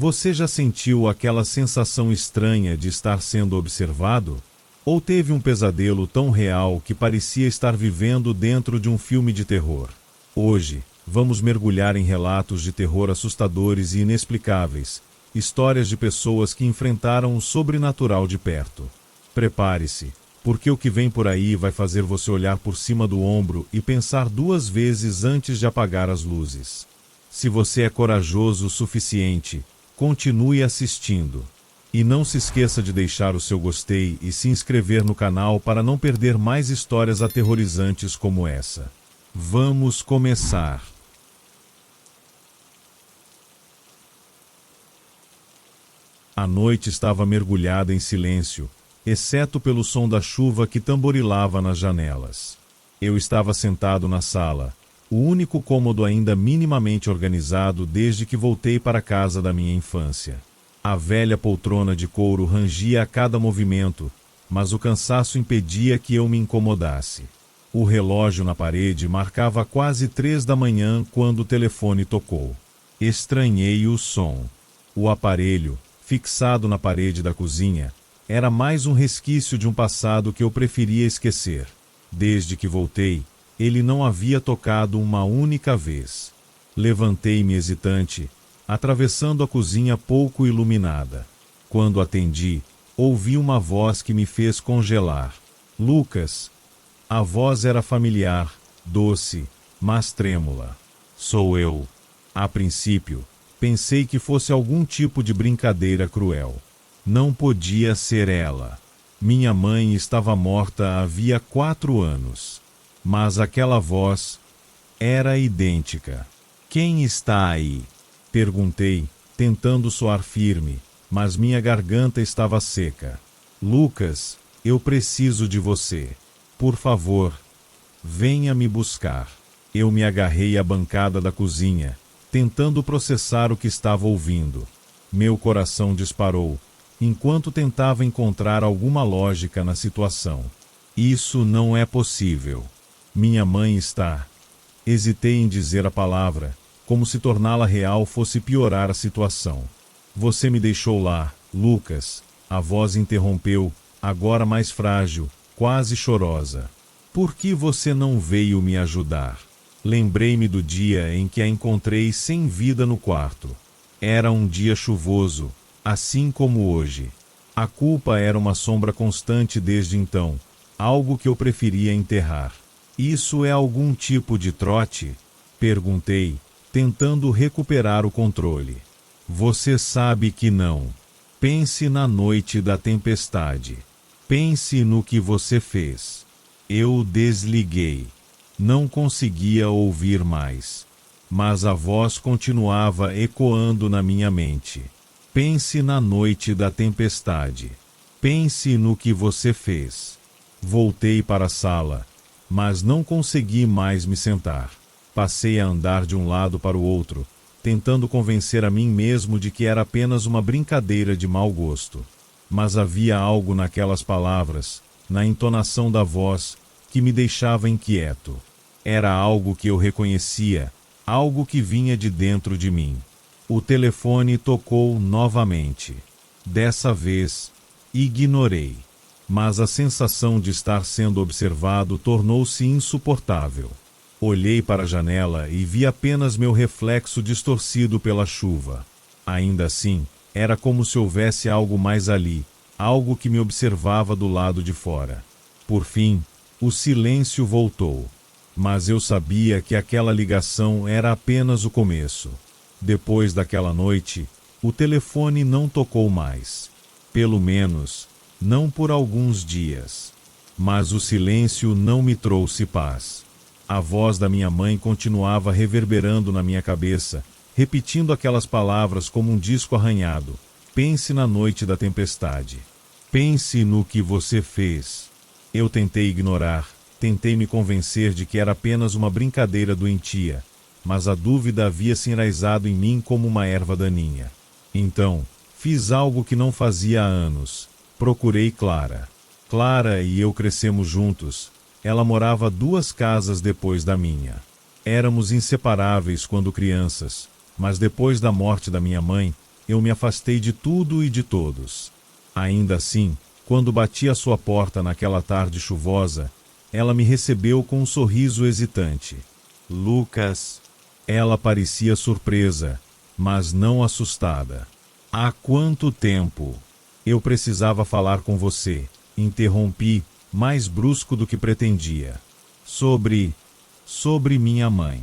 Você já sentiu aquela sensação estranha de estar sendo observado? Ou teve um pesadelo tão real que parecia estar vivendo dentro de um filme de terror? Hoje, vamos mergulhar em relatos de terror assustadores e inexplicáveis, histórias de pessoas que enfrentaram o sobrenatural de perto. Prepare-se, porque o que vem por aí vai fazer você olhar por cima do ombro e pensar duas vezes antes de apagar as luzes. Se você é corajoso o suficiente, continue assistindo. E não se esqueça de deixar o seu gostei e se inscrever no canal para não perder mais histórias aterrorizantes como essa. Vamos começar! A noite estava mergulhada em silêncio, exceto pelo som da chuva que tamborilava nas janelas. Eu estava sentado na sala, o único cômodo ainda minimamente organizado desde que voltei para a casa da minha infância. A velha poltrona de couro rangia a cada movimento, mas o cansaço impedia que eu me incomodasse. O relógio na parede marcava quase 3 da manhã quando o telefone tocou. Estranhei o som. O aparelho, fixado na parede da cozinha, era mais um resquício de um passado que eu preferia esquecer. Desde que voltei, ele não havia tocado uma única vez. Levantei-me hesitante, atravessando a cozinha pouco iluminada. Quando atendi, ouvi uma voz que me fez congelar. Lucas. A voz era familiar, doce, mas trêmula. Sou eu. A princípio, pensei que fosse algum tipo de brincadeira cruel. Não podia ser ela. Minha mãe estava morta havia 4 anos. Mas aquela voz era idêntica. Quem está aí? Perguntei, tentando soar firme, mas minha garganta estava seca. Lucas, eu preciso de você. Por favor, venha me buscar. Eu me agarrei à bancada da cozinha, tentando processar o que estava ouvindo. Meu coração disparou, enquanto tentava encontrar alguma lógica na situação. Isso não é possível. Minha mãe está... Hesitei em dizer a palavra, como se torná-la real fosse piorar a situação. Você me deixou lá, Lucas. A voz interrompeu, agora mais frágil, quase chorosa. Por que você não veio me ajudar? Lembrei-me do dia em que a encontrei sem vida no quarto. Era um dia chuvoso, assim como hoje. A culpa era uma sombra constante desde então, algo que eu preferia enterrar. Isso é algum tipo de trote? Perguntei, tentando recuperar o controle. Você sabe que não. Pense na noite da tempestade. Pense no que você fez. Eu desliguei. Não conseguia ouvir mais. Mas a voz continuava ecoando na minha mente. Pense na noite da tempestade. Pense no que você fez. Voltei para a sala, mas não consegui mais me sentar. Passei a andar de um lado para o outro, tentando convencer a mim mesmo de que era apenas uma brincadeira de mau gosto. Mas havia algo naquelas palavras, na entonação da voz, que me deixava inquieto. Era algo que eu reconhecia, algo que vinha de dentro de mim. O telefone tocou novamente. Dessa vez, ignorei. Mas a sensação de estar sendo observado tornou-se insuportável. Olhei para a janela e vi apenas meu reflexo distorcido pela chuva. Ainda assim, era como se houvesse algo mais ali, algo que me observava do lado de fora. Por fim, o silêncio voltou. Mas eu sabia que aquela ligação era apenas o começo. Depois daquela noite, o telefone não tocou mais. Pelo menos, não por alguns dias. Mas o silêncio não me trouxe paz. A voz da minha mãe continuava reverberando na minha cabeça, repetindo aquelas palavras como um disco arranhado. Pense na noite da tempestade. Pense no que você fez. Eu tentei ignorar, tentei me convencer de que era apenas uma brincadeira doentia, mas a dúvida havia se enraizado em mim como uma erva daninha. Então, fiz algo que não fazia há anos. Procurei Clara. Clara e eu crescemos juntos. Ela morava 2 casas depois da minha. Éramos inseparáveis quando crianças, mas depois da morte da minha mãe, eu me afastei de tudo e de todos. Ainda assim, quando bati à sua porta naquela tarde chuvosa, ela me recebeu com um sorriso hesitante. Lucas. Ela parecia surpresa, mas não assustada. Há quanto tempo? Eu precisava falar com você. Interrompi, mais brusco do que pretendia. Sobre minha mãe.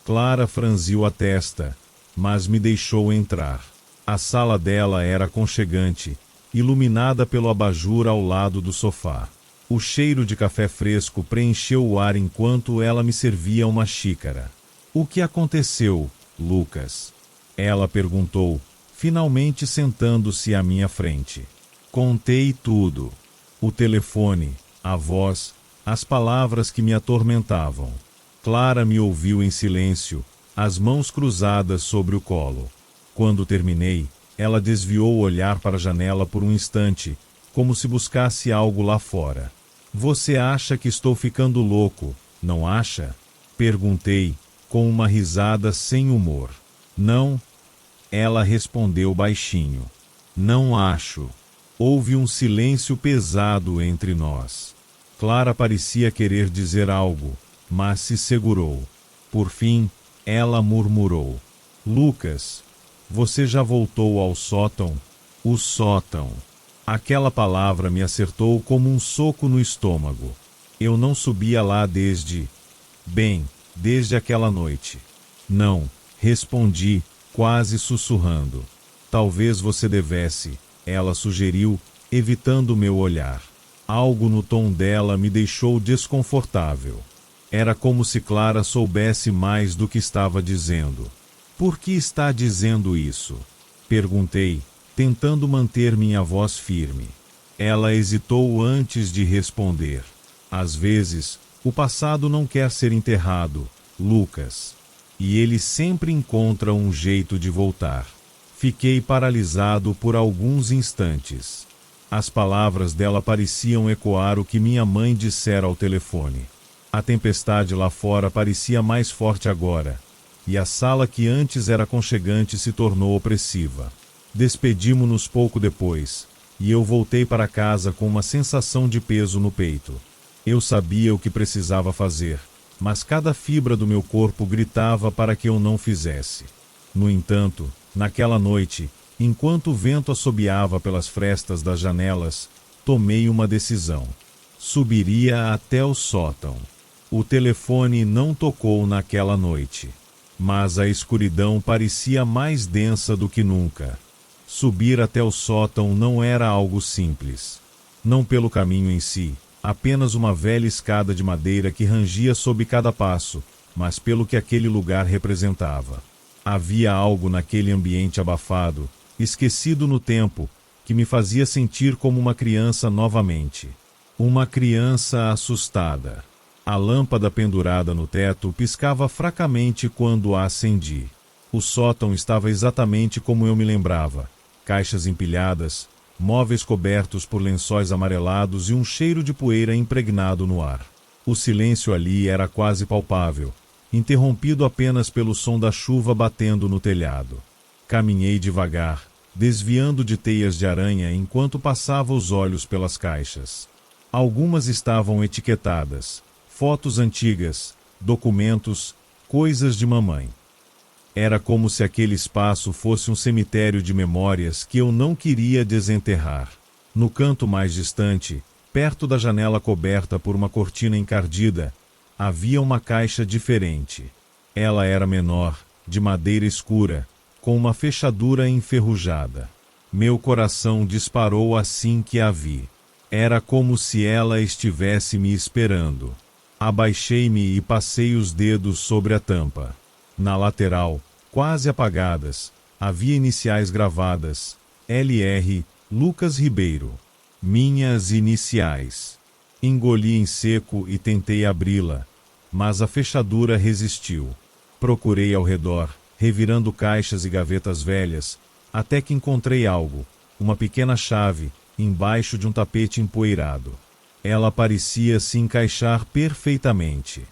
Clara franziu a testa, mas me deixou entrar. A sala dela era aconchegante, iluminada pelo abajur ao lado do sofá. O cheiro de café fresco preencheu o ar enquanto ela me servia uma xícara. O que aconteceu, Lucas? Ela perguntou, finalmente sentando-se à minha frente. Contei tudo. O telefone, a voz, as palavras que me atormentavam. Clara me ouviu em silêncio, as mãos cruzadas sobre o colo. Quando terminei, ela desviou o olhar para a janela por um instante, como se buscasse algo lá fora. Você acha que estou ficando louco, não acha? Perguntei, com uma risada sem humor. Não? Ela respondeu baixinho. Não acho. Houve um silêncio pesado entre nós. Clara parecia querer dizer algo, mas se segurou. Por fim, ela murmurou. Lucas, você já voltou ao sótão? O sótão. Aquela palavra me acertou como um soco no estômago. Eu não subia lá desde aquela noite. Não, respondi, quase sussurrando. Talvez você devesse, ela sugeriu, evitando meu olhar. Algo no tom dela me deixou desconfortável. Era como se Clara soubesse mais do que estava dizendo. Por que está dizendo isso? Perguntei, tentando manter minha voz firme. Ela hesitou antes de responder. Às vezes, o passado não quer ser enterrado, Lucas. E ele sempre encontra um jeito de voltar. Fiquei paralisado por alguns instantes. As palavras dela pareciam ecoar o que minha mãe dissera ao telefone. A tempestade lá fora parecia mais forte agora, e a sala que antes era aconchegante se tornou opressiva. Despedimo-nos pouco depois, e eu voltei para casa com uma sensação de peso no peito. Eu sabia o que precisava fazer, mas cada fibra do meu corpo gritava para que eu não fizesse. No entanto, naquela noite, enquanto o vento assobiava pelas frestas das janelas, tomei uma decisão. Subiria até o sótão. O telefone não tocou naquela noite, mas a escuridão parecia mais densa do que nunca. Subir até o sótão não era algo simples. Não pelo caminho em si, apenas uma velha escada de madeira que rangia sob cada passo, mas pelo que aquele lugar representava. Havia algo naquele ambiente abafado, esquecido no tempo, que me fazia sentir como uma criança novamente. Uma criança assustada. A lâmpada pendurada no teto piscava fracamente quando a acendi. O sótão estava exatamente como eu me lembrava. Caixas empilhadas, móveis cobertos por lençóis amarelados e um cheiro de poeira impregnado no ar. O silêncio ali era quase palpável, interrompido apenas pelo som da chuva batendo no telhado. Caminhei devagar, desviando de teias de aranha enquanto passava os olhos pelas caixas. Algumas estavam etiquetadas, fotos antigas, documentos, coisas de mamãe. Era como se aquele espaço fosse um cemitério de memórias que eu não queria desenterrar. No canto mais distante, perto da janela coberta por uma cortina encardida, havia uma caixa diferente. Ela era menor, de madeira escura, com uma fechadura enferrujada. Meu coração disparou assim que a vi. Era como se ela estivesse me esperando. Abaixei-me e passei os dedos sobre a tampa. Na lateral, quase apagadas, havia iniciais gravadas: L.R. Lucas Ribeiro. Minhas iniciais. Engoli em seco e tentei abri-la, mas a fechadura resistiu. Procurei ao redor, revirando caixas e gavetas velhas, até que encontrei algo, uma pequena chave, embaixo de um tapete empoeirado. Ela parecia se encaixar perfeitamente.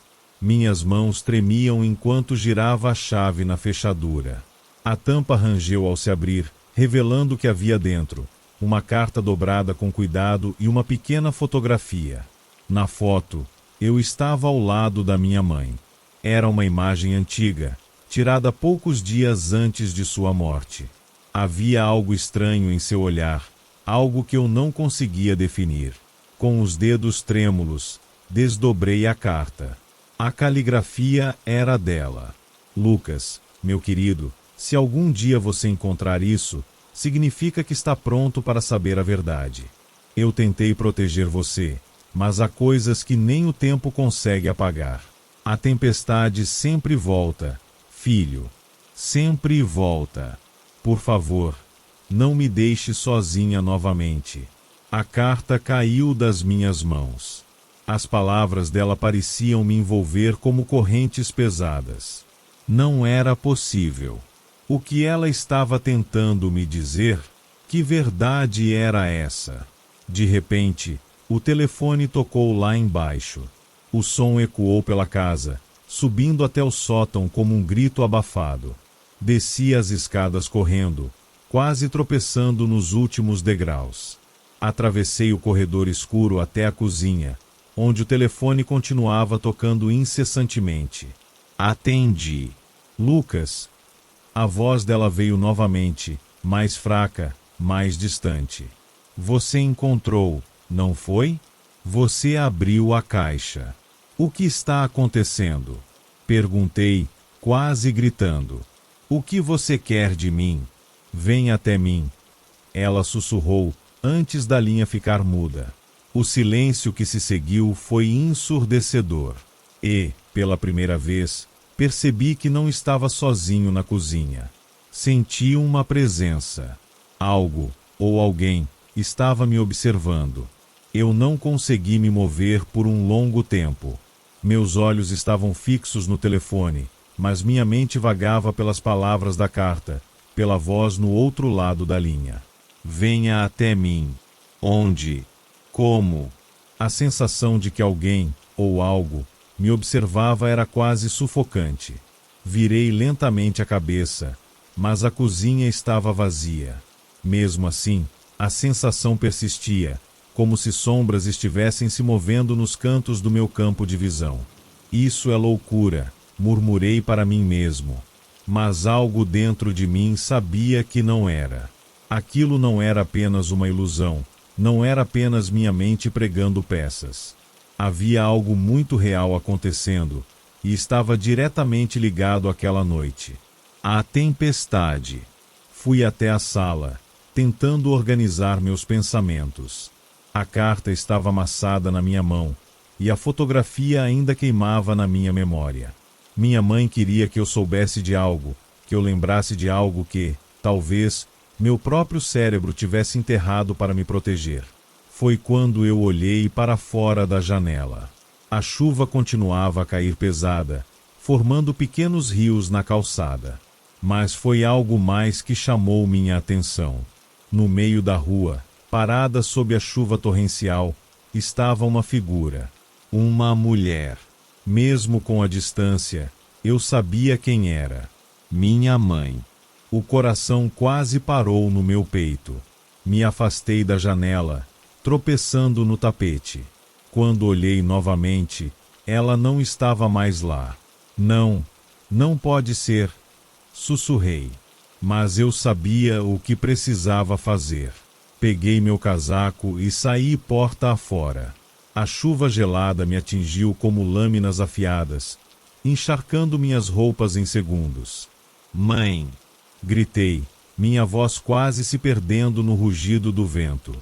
Minhas mãos tremiam enquanto girava a chave na fechadura. A tampa rangeu ao se abrir, revelando o que havia dentro: uma carta dobrada com cuidado e uma pequena fotografia. Na foto, eu estava ao lado da minha mãe. Era uma imagem antiga, tirada poucos dias antes de sua morte. Havia algo estranho em seu olhar, algo que eu não conseguia definir. Com os dedos trêmulos, desdobrei a carta. A caligrafia era dela. Lucas, meu querido, se algum dia você encontrar isso, significa que está pronto para saber a verdade. Eu tentei proteger você, mas há coisas que nem o tempo consegue apagar. A tempestade sempre volta, filho. Sempre volta. Por favor, não me deixe sozinha novamente. A carta caiu das minhas mãos. As palavras dela pareciam me envolver como correntes pesadas. Não era possível. O que ela estava tentando me dizer? Que verdade era essa? De repente, o telefone tocou lá embaixo. O som ecoou pela casa, subindo até o sótão como um grito abafado. Desci as escadas correndo, quase tropeçando nos últimos degraus. Atravessei o corredor escuro até a cozinha, onde o telefone continuava tocando incessantemente. Atendi. Lucas. A voz dela veio novamente, mais fraca, mais distante. Você encontrou, não foi? Você abriu a caixa. O que está acontecendo? Perguntei, quase gritando. O que você quer de mim? Vem até mim. Ela sussurrou, antes da linha ficar muda. O silêncio que se seguiu foi ensurdecedor. E, pela primeira vez, percebi que não estava sozinho na cozinha. Senti uma presença. Algo, ou alguém, estava me observando. Eu não consegui me mover por um longo tempo. Meus olhos estavam fixos no telefone, mas minha mente vagava pelas palavras da carta, pela voz no outro lado da linha. Venha até mim. Onde? Como? A sensação de que alguém, ou algo, me observava era quase sufocante. Virei lentamente a cabeça, mas a cozinha estava vazia. Mesmo assim, a sensação persistia, como se sombras estivessem se movendo nos cantos do meu campo de visão. Isso é loucura, murmurei para mim mesmo. Mas algo dentro de mim sabia que não era. Aquilo não era apenas uma ilusão, não era apenas minha mente pregando peças. Havia algo muito real acontecendo, e estava diretamente ligado àquela noite. A tempestade. Fui até a sala, tentando organizar meus pensamentos. A carta estava amassada na minha mão, e a fotografia ainda queimava na minha memória. Minha mãe queria que eu soubesse de algo, que eu lembrasse de algo que, talvez, meu próprio cérebro tivesse enterrado para me proteger. Foi quando eu olhei para fora da janela. A chuva continuava a cair pesada, formando pequenos rios na calçada. Mas foi algo mais que chamou minha atenção. No meio da rua, parada sob a chuva torrencial, estava uma figura. Uma mulher. Mesmo com a distância, eu sabia quem era. Minha mãe. O coração quase parou no meu peito. Me afastei da janela, tropeçando no tapete. Quando olhei novamente, ela não estava mais lá. Não, não pode ser, sussurrei. Mas eu sabia o que precisava fazer. Peguei meu casaco e saí porta afora. A chuva gelada me atingiu como lâminas afiadas, encharcando minhas roupas em segundos. Mãe! Gritei, minha voz quase se perdendo no rugido do vento.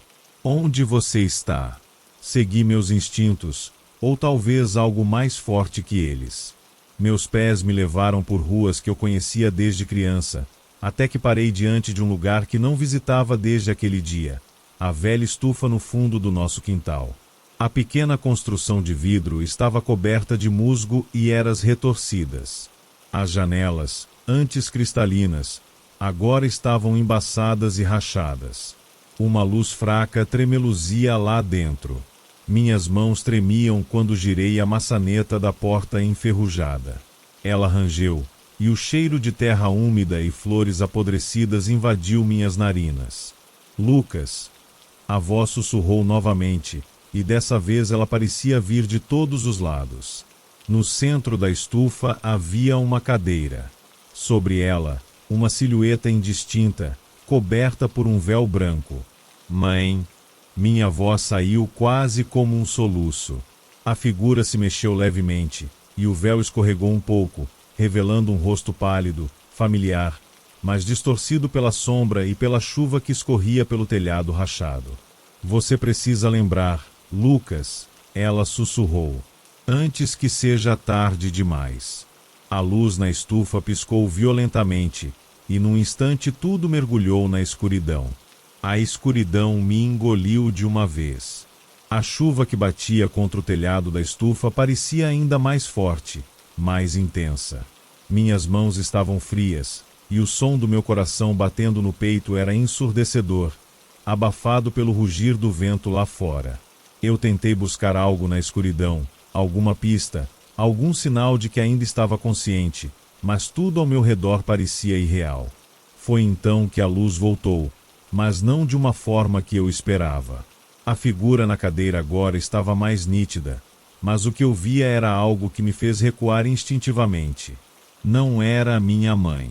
Onde você está? Segui meus instintos, ou talvez algo mais forte que eles. Meus pés me levaram por ruas que eu conhecia desde criança, até que parei diante de um lugar que não visitava desde aquele dia, a velha estufa no fundo do nosso quintal. A pequena construção de vidro estava coberta de musgo e eras retorcidas. As janelas, antes cristalinas, agora estavam embaçadas e rachadas. Uma luz fraca tremeluzia lá dentro. Minhas mãos tremiam quando girei a maçaneta da porta enferrujada. Ela rangeu, e o cheiro de terra úmida e flores apodrecidas invadiu minhas narinas. Lucas! A voz sussurrou novamente, e dessa vez ela parecia vir de todos os lados. No centro da estufa havia uma cadeira. Sobre ela, uma silhueta indistinta, coberta por um véu branco. Mãe! Minha voz saiu quase como um soluço. A figura se mexeu levemente, e o véu escorregou um pouco, revelando um rosto pálido, familiar, mas distorcido pela sombra e pela chuva que escorria pelo telhado rachado. Você precisa lembrar, Lucas, ela sussurrou, antes que seja tarde demais. A luz na estufa piscou violentamente, e num instante tudo mergulhou na escuridão. A escuridão me engoliu de uma vez. A chuva que batia contra o telhado da estufa parecia ainda mais forte, mais intensa. Minhas mãos estavam frias, e o som do meu coração batendo no peito era ensurdecedor, abafado pelo rugir do vento lá fora. Eu tentei buscar algo na escuridão, alguma pista, algum sinal de que ainda estava consciente, mas tudo ao meu redor parecia irreal. Foi então que a luz voltou, mas não de uma forma que eu esperava. A figura na cadeira agora estava mais nítida, mas o que eu via era algo que me fez recuar instintivamente. Não era a minha mãe.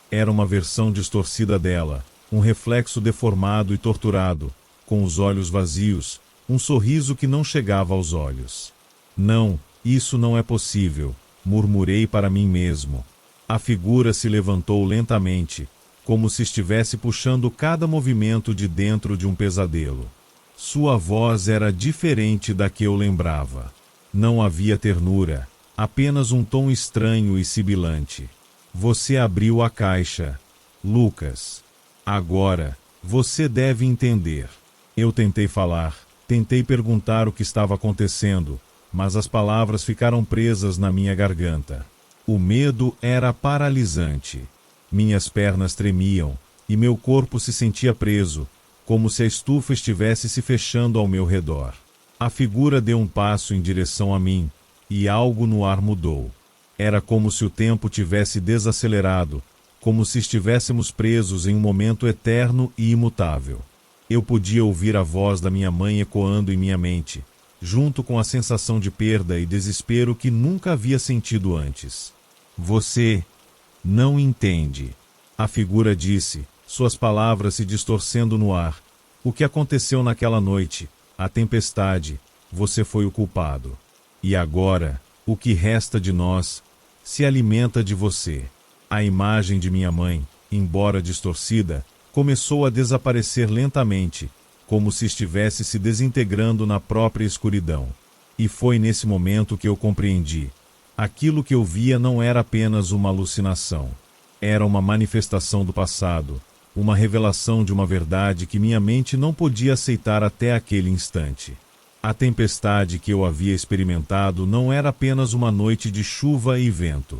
Era uma versão distorcida dela, um reflexo deformado e torturado, com os olhos vazios, um sorriso que não chegava aos olhos. Não, isso não é possível, murmurei para mim mesmo. A figura se levantou lentamente, como se estivesse puxando cada movimento de dentro de um pesadelo. Sua voz era diferente da que eu lembrava. Não havia ternura, apenas um tom estranho e sibilante. Você abriu a caixa, Lucas. Agora, você deve entender. Eu tentei falar, tentei perguntar o que estava acontecendo, mas as palavras ficaram presas na minha garganta. O medo era paralisante. Minhas pernas tremiam, e meu corpo se sentia preso, como se a estufa estivesse se fechando ao meu redor. A figura deu um passo em direção a mim, e algo no ar mudou. Era como se o tempo tivesse desacelerado, como se estivéssemos presos em um momento eterno e imutável. Eu podia ouvir a voz da minha mãe ecoando em minha mente, junto com a sensação de perda e desespero que nunca havia sentido antes. Você não entende, a figura disse, suas palavras se distorcendo no ar. O que aconteceu naquela noite, a tempestade, você foi o culpado. E agora, o que resta de nós, se alimenta de você. A imagem de minha mãe, embora distorcida, começou a desaparecer lentamente, como se estivesse se desintegrando na própria escuridão. E foi nesse momento que eu compreendi. Aquilo que eu via não era apenas uma alucinação. Era uma manifestação do passado, uma revelação de uma verdade que minha mente não podia aceitar até aquele instante. A tempestade que eu havia experimentado não era apenas uma noite de chuva e vento.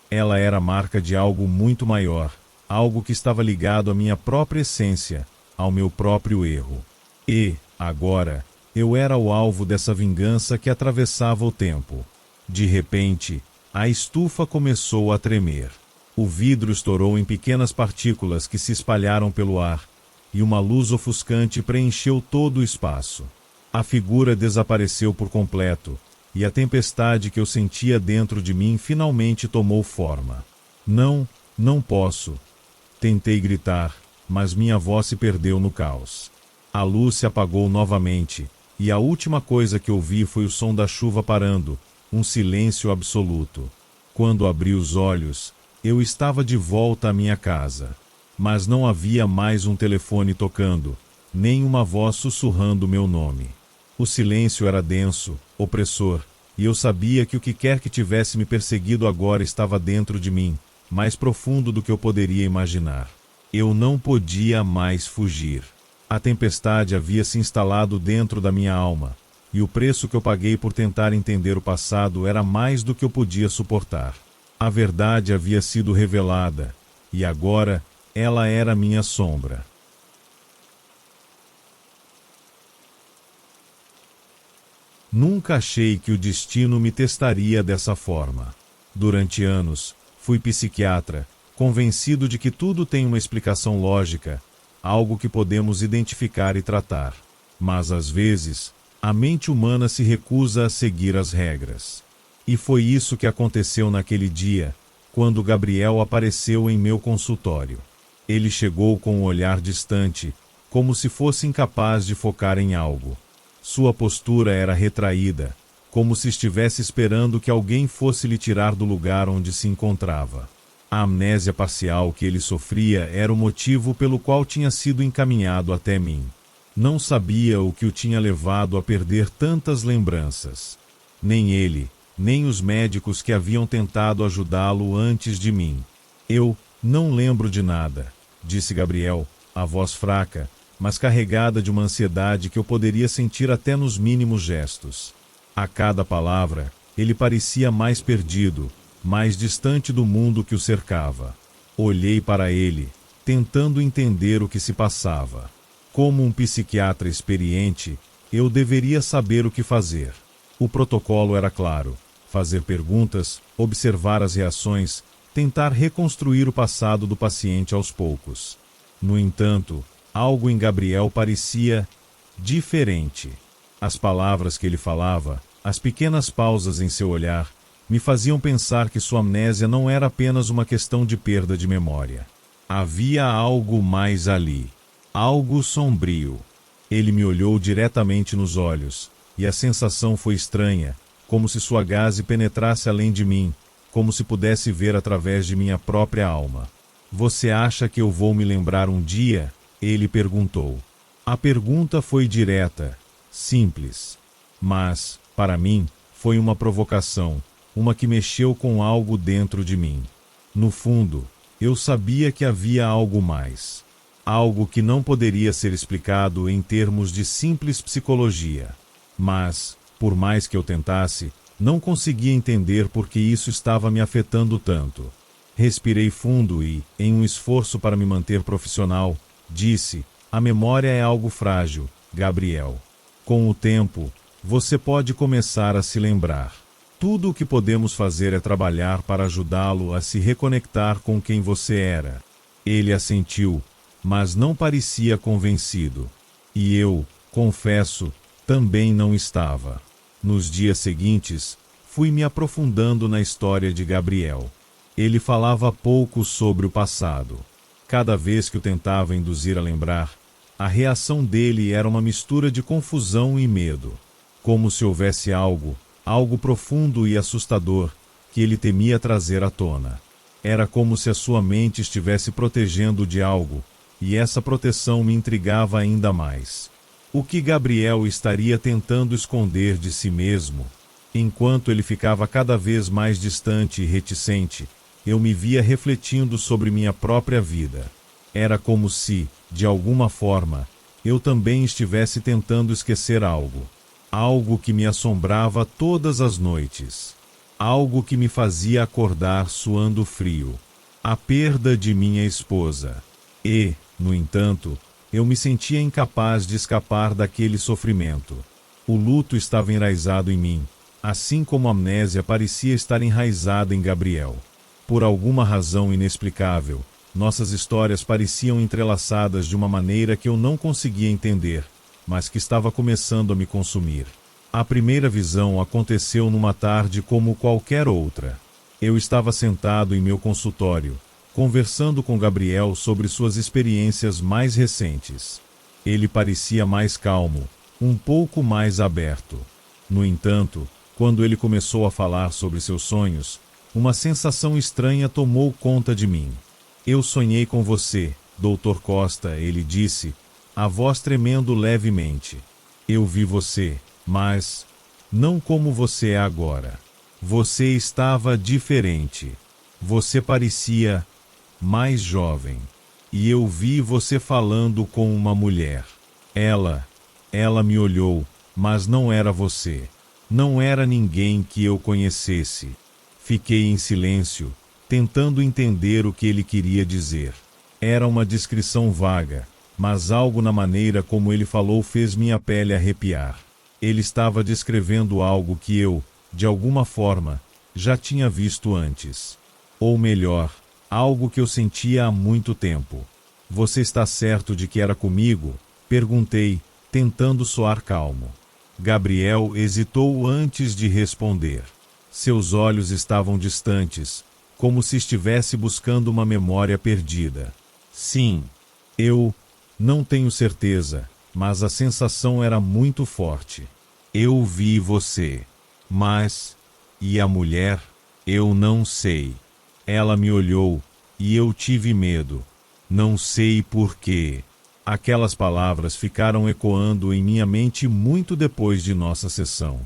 Ela era marca de algo muito maior, algo que estava ligado à minha própria essência, ao meu próprio erro. E, agora, eu era o alvo dessa vingança que atravessava o tempo. De repente, a estufa começou a tremer. O vidro estourou em pequenas partículas que se espalharam pelo ar, e uma luz ofuscante preencheu todo o espaço. A figura desapareceu por completo, e a tempestade que eu sentia dentro de mim finalmente tomou forma. Não posso. Tentei gritar, mas minha voz se perdeu no caos. A luz se apagou novamente, e a última coisa que ouvi foi o som da chuva parando, um silêncio absoluto. Quando abri os olhos, eu estava de volta à minha casa. Mas não havia mais um telefone tocando, nem uma voz sussurrando meu nome. O silêncio era denso, opressor, e eu sabia que o que quer que tivesse me perseguido agora estava dentro de mim, mais profundo do que eu poderia imaginar. Eu não podia mais fugir. A tempestade havia se instalado dentro da minha alma, e o preço que eu paguei por tentar entender o passado era mais do que eu podia suportar. A verdade havia sido revelada, e agora ela era minha sombra. Nunca achei que o destino me testaria dessa forma. Durante anos, Fui psiquiatra, convencido de que tudo tem uma explicação lógica, algo que podemos identificar e tratar. Mas às vezes, a mente humana se recusa a seguir as regras. E foi isso que aconteceu naquele dia, quando Gabriel apareceu em meu consultório. Ele chegou com um olhar distante, como se fosse incapaz de focar em algo. Sua postura era retraída, como se estivesse esperando que alguém fosse lhe tirar do lugar onde se encontrava. A amnésia parcial que ele sofria era o motivo pelo qual tinha sido encaminhado até mim. Não sabia o que o tinha levado a perder tantas lembranças. Nem ele, nem os médicos que haviam tentado ajudá-lo antes de mim. Eu não lembro de nada, disse Gabriel, a voz fraca, mas carregada de uma ansiedade que eu poderia sentir até nos mínimos gestos. A cada palavra, ele parecia mais perdido, mais distante do mundo que o cercava. Olhei para ele, tentando entender o que se passava. Como um psiquiatra experiente, eu deveria saber o que fazer. O protocolo era claro: fazer perguntas, observar as reações, tentar reconstruir o passado do paciente aos poucos. No entanto, algo em Gabriel parecia diferente. As palavras que ele falava, as pequenas pausas em seu olhar, me faziam pensar que sua amnésia não era apenas uma questão de perda de memória. Havia algo mais ali. Algo sombrio. Ele me olhou diretamente nos olhos, e a sensação foi estranha, como se sua gaze penetrasse além de mim, como se pudesse ver através de minha própria alma. Você acha que eu vou me lembrar um dia? Ele perguntou. A pergunta foi direta, simples. Mas, para mim, foi uma provocação, uma que mexeu com algo dentro de mim. No fundo, eu sabia que havia algo mais. Algo que não poderia ser explicado em termos de simples psicologia. Mas, por mais que eu tentasse, não conseguia entender por que isso estava me afetando tanto. Respirei fundo e, em um esforço para me manter profissional, disse: a memória é algo frágil, Gabriel. Com o tempo, você pode começar a se lembrar. Tudo o que podemos fazer é trabalhar para ajudá-lo a se reconectar com quem você era. Ele assentiu, mas não parecia convencido. E eu, confesso, também não estava. Nos dias seguintes, fui me aprofundando na história de Gabriel. Ele falava pouco sobre o passado. Cada vez que o tentava induzir a lembrar, a reação dele era uma mistura de confusão e medo. Como se houvesse algo profundo e assustador, que ele temia trazer à tona. Era como se a sua mente estivesse protegendo de algo, e essa proteção me intrigava ainda mais. O que Gabriel estaria tentando esconder de si mesmo? Enquanto ele ficava cada vez mais distante e reticente, eu me via refletindo sobre minha própria vida. Era como se, de alguma forma, eu também estivesse tentando esquecer algo. Algo que me assombrava todas as noites. Algo que me fazia acordar suando frio. A perda de minha esposa. E, no entanto, eu me sentia incapaz de escapar daquele sofrimento. O luto estava enraizado em mim, assim como a amnésia parecia estar enraizada em Gabriel. Por alguma razão inexplicável, nossas histórias pareciam entrelaçadas de uma maneira que eu não conseguia entender, mas que estava começando a me consumir. A primeira visão aconteceu numa tarde como qualquer outra. Eu estava sentado em meu consultório, conversando com Gabriel sobre suas experiências mais recentes. Ele parecia mais calmo, um pouco mais aberto. No entanto, quando ele começou a falar sobre seus sonhos, uma sensação estranha tomou conta de mim. Eu sonhei com você, Dr. Costa, ele disse, a voz tremendo levemente. Eu vi você, mas não como você é agora. Você estava diferente. Você parecia mais jovem. E eu vi você falando com uma mulher. Ela me olhou, mas não era você. Não era ninguém que eu conhecesse. Fiquei em silêncio, tentando entender o que ele queria dizer. Era uma descrição vaga, mas algo na maneira como ele falou fez minha pele arrepiar. Ele estava descrevendo algo que eu, de alguma forma, já tinha visto antes. Ou melhor, algo que eu sentia há muito tempo. Você está certo de que era comigo? Perguntei, tentando soar calmo. Gabriel hesitou antes de responder. Seus olhos estavam distantes, como se estivesse buscando uma memória perdida. Sim, eu não tenho certeza, mas a sensação era muito forte. Eu vi você. Mas, e a mulher? Eu não sei. Ela me olhou, e eu tive medo. Não sei por quê. Aquelas palavras ficaram ecoando em minha mente muito depois de nossa sessão.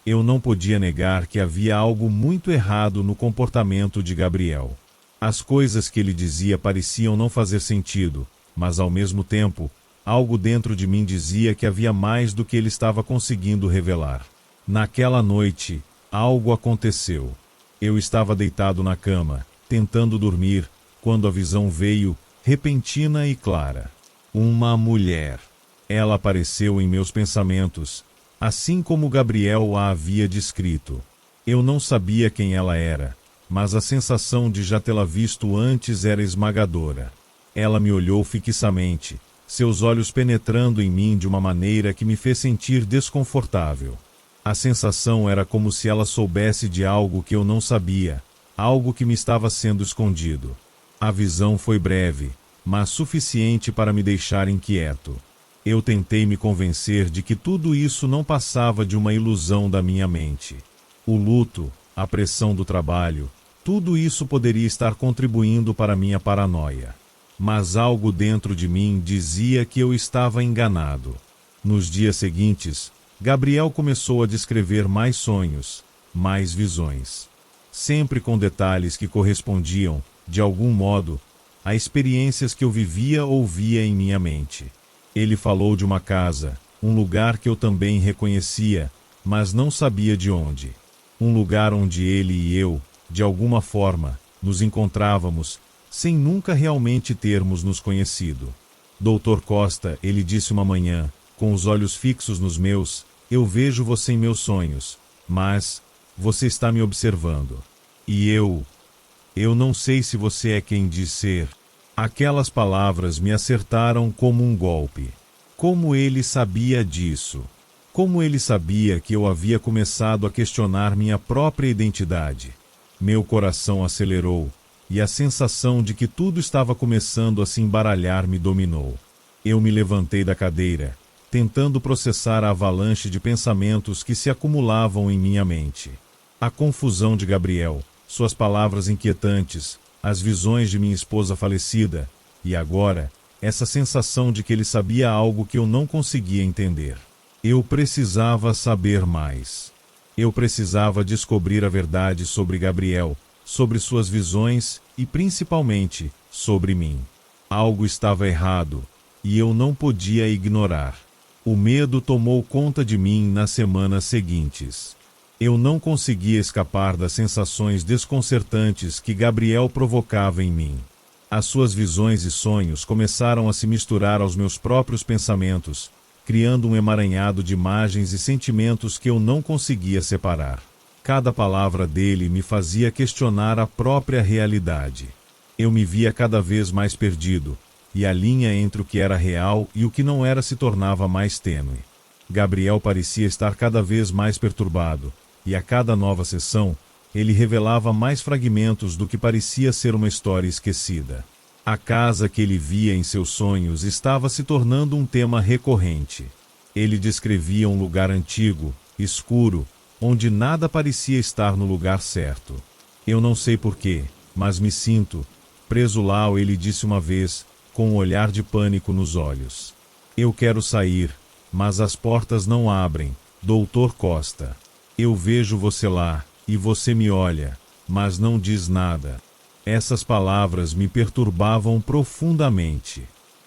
Eu não podia negar que havia algo muito errado no comportamento de Gabriel. As coisas que ele dizia pareciam não fazer sentido, mas ao mesmo tempo, algo dentro de mim dizia que havia mais do que ele estava conseguindo revelar. Naquela noite, algo aconteceu. Eu estava deitado na cama, tentando dormir, quando a visão veio, repentina e clara. Uma mulher. Ela apareceu em meus pensamentos, assim como Gabriel a havia descrito. Eu não sabia quem ela era, mas a sensação de já tê-la visto antes era esmagadora. Ela me olhou fixamente, seus olhos penetrando em mim de uma maneira que me fez sentir desconfortável. A sensação era como se ela soubesse de algo que eu não sabia, algo que me estava sendo escondido. A visão foi breve, mas suficiente para me deixar inquieto. Eu tentei me convencer de que tudo isso não passava de uma ilusão da minha mente. O luto, a pressão do trabalho, tudo isso poderia estar contribuindo para minha paranoia. Mas algo dentro de mim dizia que eu estava enganado. Nos dias seguintes, Gabriel começou a descrever mais sonhos, mais visões. Sempre com detalhes que correspondiam, de algum modo, a experiências que eu vivia ou via em minha mente. Ele falou de uma casa, um lugar que eu também reconhecia, mas não sabia de onde. Um lugar onde ele e eu, de alguma forma, nos encontrávamos, sem nunca realmente termos nos conhecido. Doutor Costa, ele disse uma manhã, com os olhos fixos nos meus, eu vejo você em meus sonhos, mas você está me observando. E eu não sei se você é quem diz ser. Aquelas palavras me acertaram como um golpe. Como ele sabia disso? Como ele sabia que eu havia começado a questionar minha própria identidade? Meu coração acelerou, e a sensação de que tudo estava começando a se embaralhar me dominou. Eu me levantei da cadeira, tentando processar a avalanche de pensamentos que se acumulavam em minha mente. A confusão de Gabriel, suas palavras inquietantes, as visões de minha esposa falecida, e agora, essa sensação de que ele sabia algo que eu não conseguia entender. Eu precisava saber mais. Eu precisava descobrir a verdade sobre Gabriel, sobre suas visões e, principalmente, sobre mim. Algo estava errado, e eu não podia ignorar. O medo tomou conta de mim nas semanas seguintes. Eu não conseguia escapar das sensações desconcertantes que Gabriel provocava em mim. As suas visões e sonhos começaram a se misturar aos meus próprios pensamentos, criando um emaranhado de imagens e sentimentos que eu não conseguia separar. Cada palavra dele me fazia questionar a própria realidade. Eu me via cada vez mais perdido, e a linha entre o que era real e o que não era se tornava mais tênue. Gabriel parecia estar cada vez mais perturbado, e a cada nova sessão, ele revelava mais fragmentos do que parecia ser uma história esquecida. A casa que ele via em seus sonhos estava se tornando um tema recorrente. Ele descrevia um lugar antigo, escuro, onde nada parecia estar no lugar certo. Eu não sei porquê, mas me sinto preso lá, ele disse uma vez, com um olhar de pânico nos olhos. Eu quero sair, mas as portas não abrem, Doutor Costa. Eu vejo você lá, e você me olha, mas não diz nada. Essas palavras me perturbavam profundamente.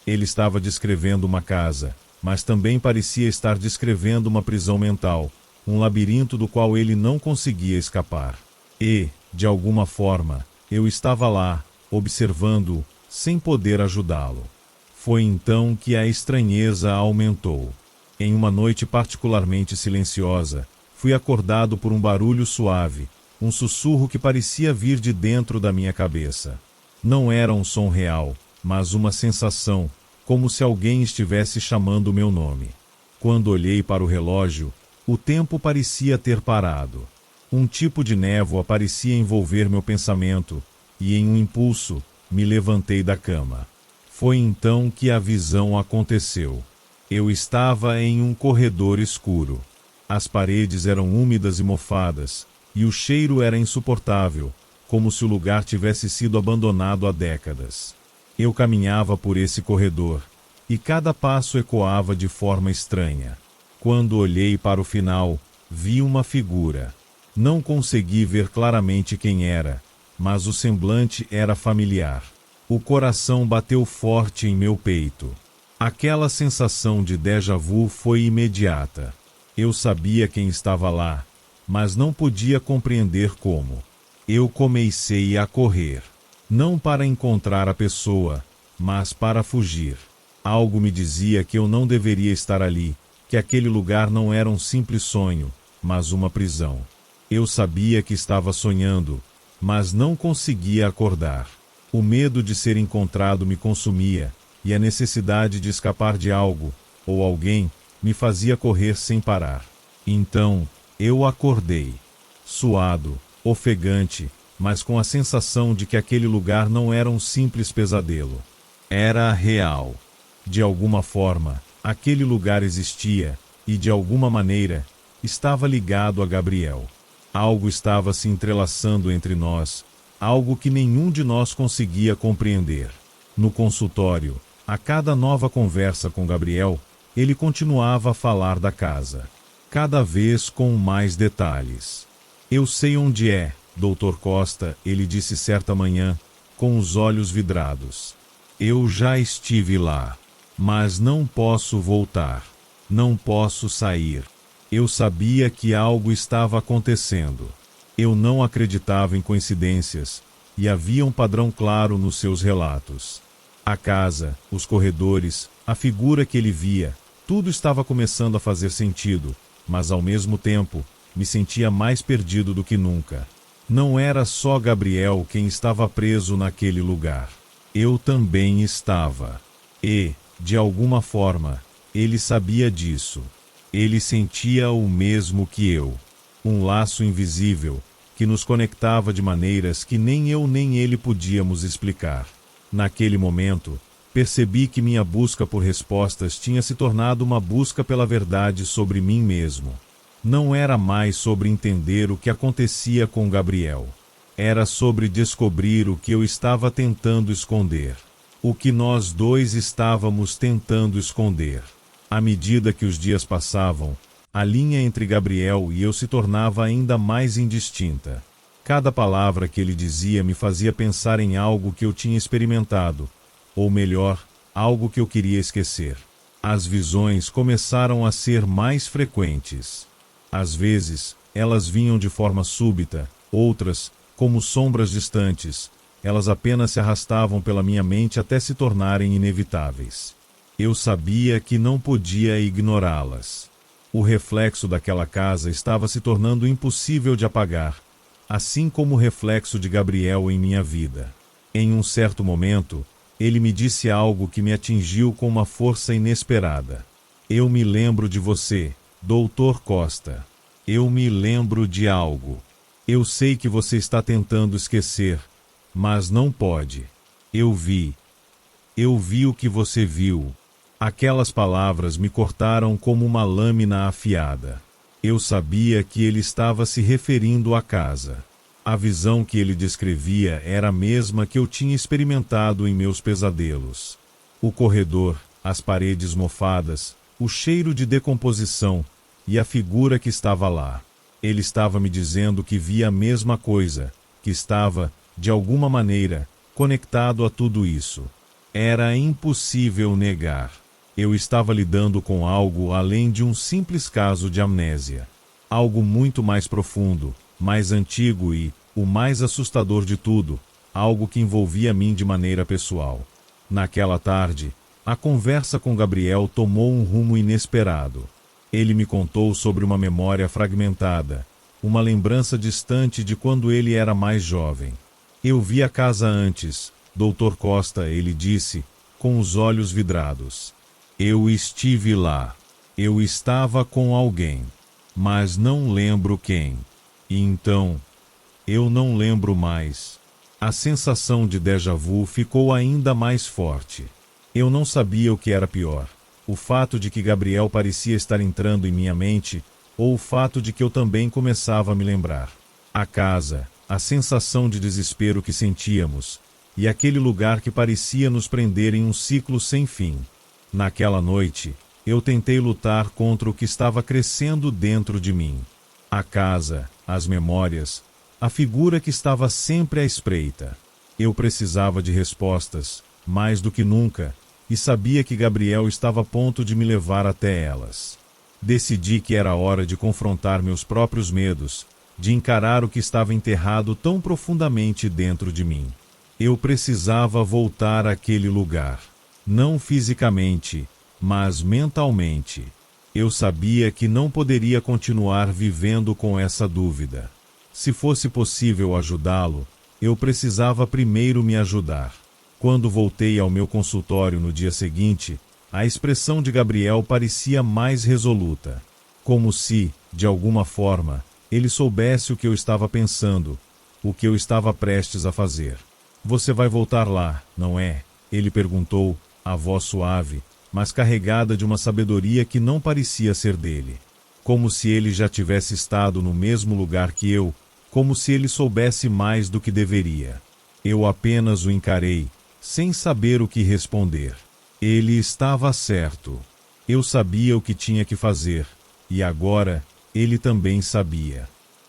Ele estava descrevendo uma casa, mas também parecia estar descrevendo uma prisão mental, um labirinto do qual ele não conseguia escapar. E, de alguma forma, eu estava lá, observando-o, sem poder ajudá-lo. Foi então que a estranheza aumentou. Em uma noite particularmente silenciosa, fui acordado por um barulho suave, Um sussurro que parecia vir de dentro da minha cabeça. Não era um som real, mas uma sensação, como se alguém estivesse chamando meu nome. Quando olhei para o relógio, o tempo parecia ter parado. Um tipo de névoa parecia envolver meu pensamento, e em um impulso, me levantei da cama. Foi então que a visão aconteceu. Eu estava em um corredor escuro. As paredes eram úmidas e mofadas, e o cheiro era insuportável, como se o lugar tivesse sido abandonado há décadas. Eu caminhava por esse corredor, e cada passo ecoava de forma estranha. Quando olhei para o final, vi uma figura. Não consegui ver claramente quem era, mas o semblante era familiar. O coração bateu forte em meu peito. Aquela sensação de déjà vu foi imediata. Eu sabia quem estava lá, mas não podia compreender como. Eu comecei a correr. Não para encontrar a pessoa, mas para fugir. Algo me dizia que eu não deveria estar ali, que aquele lugar não era um simples sonho, mas uma prisão. Eu sabia que estava sonhando, mas não conseguia acordar. O medo de ser encontrado me consumia, e a necessidade de escapar de algo, ou alguém, me fazia correr sem parar. Então, eu acordei. Suado, ofegante, mas com a sensação de que aquele lugar não era um simples pesadelo. Era real. De alguma forma, aquele lugar existia, e de alguma maneira, estava ligado a Gabriel. Algo estava se entrelaçando entre nós, algo que nenhum de nós conseguia compreender. No consultório, a cada nova conversa com Gabriel, ele continuava a falar da casa, cada vez com mais detalhes. Eu sei onde é, Dr. Costa, ele disse certa manhã, com os olhos vidrados. Eu já estive lá, mas não posso voltar. Não posso sair. Eu sabia que algo estava acontecendo. Eu não acreditava em coincidências, e havia um padrão claro nos seus relatos. A casa, os corredores, a figura que ele via, tudo estava começando a fazer sentido, mas ao mesmo tempo, me sentia mais perdido do que nunca. Não era só Gabriel quem estava preso naquele lugar. Eu também estava. E, de alguma forma, ele sabia disso. Ele sentia o mesmo que eu. Um laço invisível, que nos conectava de maneiras que nem eu nem ele podíamos explicar. Naquele momento, percebi que minha busca por respostas tinha se tornado uma busca pela verdade sobre mim mesmo. Não era mais sobre entender o que acontecia com Gabriel. Era sobre descobrir o que eu estava tentando esconder. O que nós dois estávamos tentando esconder. À medida que os dias passavam, a linha entre Gabriel e eu se tornava ainda mais indistinta. Cada palavra que ele dizia me fazia pensar em algo que eu tinha experimentado, ou melhor, algo que eu queria esquecer. As visões começaram a ser mais frequentes. Às vezes, elas vinham de forma súbita, outras, como sombras distantes, elas apenas se arrastavam pela minha mente até se tornarem inevitáveis. Eu sabia que não podia ignorá-las. O reflexo daquela casa estava se tornando impossível de apagar, assim como o reflexo de Gabriel em minha vida. Em um certo momento, ele me disse algo que me atingiu com uma força inesperada. Eu me lembro de você, Dr. Costa. Eu me lembro de algo. Eu sei que você está tentando esquecer, mas não pode. Eu vi. Eu vi o que você viu. Aquelas palavras me cortaram como uma lâmina afiada. Eu sabia que ele estava se referindo à casa. A visão que ele descrevia era a mesma que eu tinha experimentado em meus pesadelos. O corredor, as paredes mofadas, o cheiro de decomposição e a figura que estava lá. Ele estava me dizendo que via a mesma coisa, que estava, de alguma maneira, conectado a tudo isso. Era impossível negar. Eu estava lidando com algo além de um simples caso de amnésia. Algo muito mais profundo, mais antigo e, o mais assustador de tudo, algo que envolvia a mim de maneira pessoal. Naquela tarde, a conversa com Gabriel tomou um rumo inesperado. Ele me contou sobre uma memória fragmentada, uma lembrança distante de quando ele era mais jovem. Eu vi a casa antes, Dr. Costa, ele disse, com os olhos vidrados. Eu estive lá. Eu estava com alguém, mas não lembro quem. E então, eu não lembro mais. A sensação de déjà vu ficou ainda mais forte. Eu não sabia o que era pior. O fato de que Gabriel parecia estar entrando em minha mente, ou o fato de que eu também começava a me lembrar. A casa, a sensação de desespero que sentíamos, e aquele lugar que parecia nos prender em um ciclo sem fim. Naquela noite, eu tentei lutar contra o que estava crescendo dentro de mim. A casa, as memórias, a figura que estava sempre à espreita. Eu precisava de respostas, mais do que nunca, e sabia que Gabriel estava a ponto de me levar até elas. Decidi que era hora de confrontar meus próprios medos, de encarar o que estava enterrado tão profundamente dentro de mim. Eu precisava voltar àquele lugar. Não fisicamente, mas mentalmente. Eu sabia que não poderia continuar vivendo com essa dúvida. Se fosse possível ajudá-lo, eu precisava primeiro me ajudar. Quando voltei ao meu consultório no dia seguinte, a expressão de Gabriel parecia mais resoluta. Como se, de alguma forma, ele soubesse o que eu estava pensando, o que eu estava prestes a fazer. Você vai voltar lá, não é? Ele perguntou, a voz suave, mas carregada de uma sabedoria que não parecia ser dele. Como se ele já tivesse estado no mesmo lugar que eu, como se ele soubesse mais do que deveria. Eu apenas o encarei, sem saber o que responder. Ele estava certo. Eu sabia o que tinha que fazer, e agora, ele também sabia.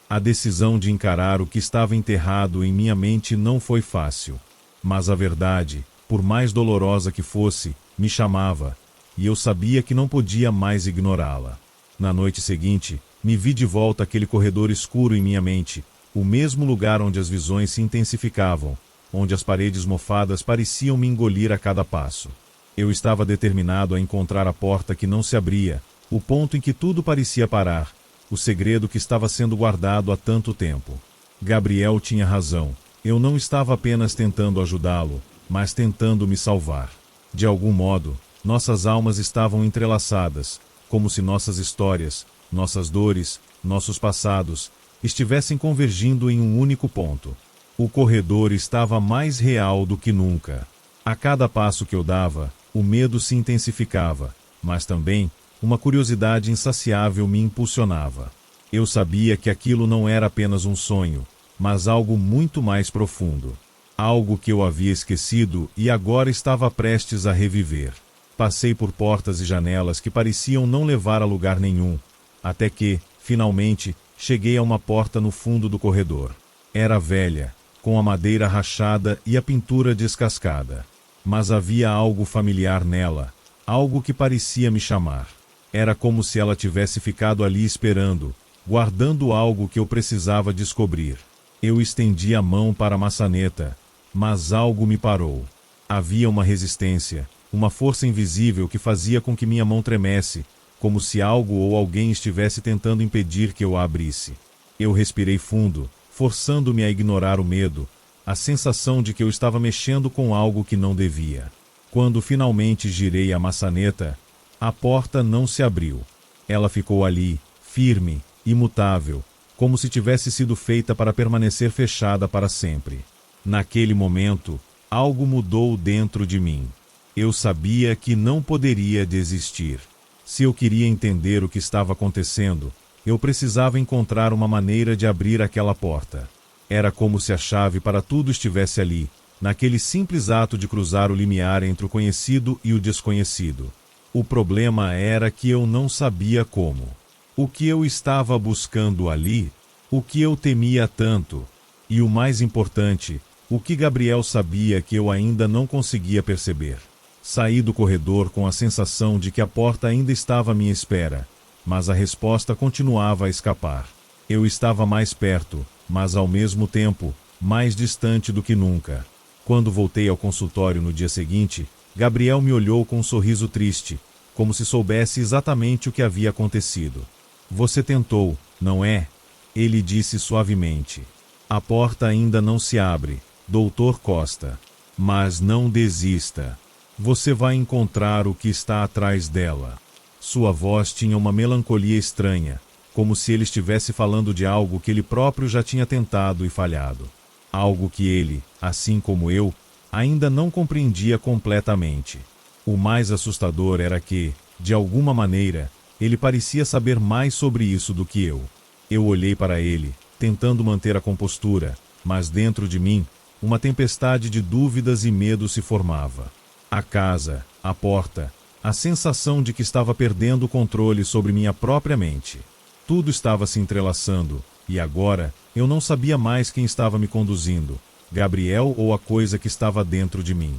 A decisão de encarar o que estava enterrado em minha mente não foi fácil. Mas a verdade, por mais dolorosa que fosse, me chamava, e eu sabia que não podia mais ignorá-la. Na noite seguinte, me vi de volta àquele corredor escuro em minha mente, o mesmo lugar onde as visões se intensificavam, onde as paredes mofadas pareciam me engolir a cada passo. Eu estava determinado a encontrar a porta que não se abria, o ponto em que tudo parecia parar, o segredo que estava sendo guardado há tanto tempo. Gabriel tinha razão. Eu não estava apenas tentando ajudá-lo, mas tentando me salvar. De algum modo, nossas almas estavam entrelaçadas, como se nossas histórias, nossas dores, nossos passados, estivessem convergindo em um único ponto. O corredor estava mais real do que nunca. A cada passo que eu dava, o medo se intensificava, mas também uma curiosidade insaciável me impulsionava. Eu sabia que aquilo não era apenas um sonho, mas algo muito mais profundo. Algo que eu havia esquecido e agora estava prestes a reviver. Passei por portas e janelas que pareciam não levar a lugar nenhum, até que, finalmente, cheguei a uma porta no fundo do corredor. Era velha, com a madeira rachada e a pintura descascada. Mas havia algo familiar nela, algo que parecia me chamar. Era como se ela tivesse ficado ali esperando, guardando algo que eu precisava descobrir. Eu estendi a mão para a maçaneta, mas algo me parou. Havia uma resistência, uma força invisível que fazia com que minha mão tremesse, como se algo ou alguém estivesse tentando impedir que eu a abrisse. Eu respirei fundo, forçando-me a ignorar o medo, a sensação de que eu estava mexendo com algo que não devia. Quando finalmente girei a maçaneta, a porta não se abriu. Ela ficou ali, firme, imutável, como se tivesse sido feita para permanecer fechada para sempre. Naquele momento, algo mudou dentro de mim. Eu sabia que não poderia desistir. Se eu queria entender o que estava acontecendo, eu precisava encontrar uma maneira de abrir aquela porta. Era como se a chave para tudo estivesse ali, naquele simples ato de cruzar o limiar entre o conhecido e o desconhecido. O problema era que eu não sabia como. O que eu estava buscando ali, o que eu temia tanto, e o mais importante, o que Gabriel sabia que eu ainda não conseguia perceber. Saí do corredor com a sensação de que a porta ainda estava à minha espera, mas a resposta continuava a escapar. Eu estava mais perto, mas ao mesmo tempo, mais distante do que nunca. Quando voltei ao consultório no dia seguinte, Gabriel me olhou com um sorriso triste, como se soubesse exatamente o que havia acontecido. Você tentou, não é? Ele disse suavemente: "A porta ainda não se abre, Dr. Costa. Mas não desista. Você vai encontrar o que está atrás dela." Sua voz tinha uma melancolia estranha, como se ele estivesse falando de algo que ele próprio já tinha tentado e falhado. Algo que ele, assim como eu, ainda não compreendia completamente. O mais assustador era que, de alguma maneira, ele parecia saber mais sobre isso do que eu. Eu olhei para ele, tentando manter a compostura, mas dentro de mim, uma tempestade de dúvidas e medo se formava. A casa, a porta, a sensação de que estava perdendo o controle sobre minha própria mente. Tudo estava se entrelaçando, e agora eu não sabia mais quem estava me conduzindo, Gabriel ou a coisa que estava dentro de mim.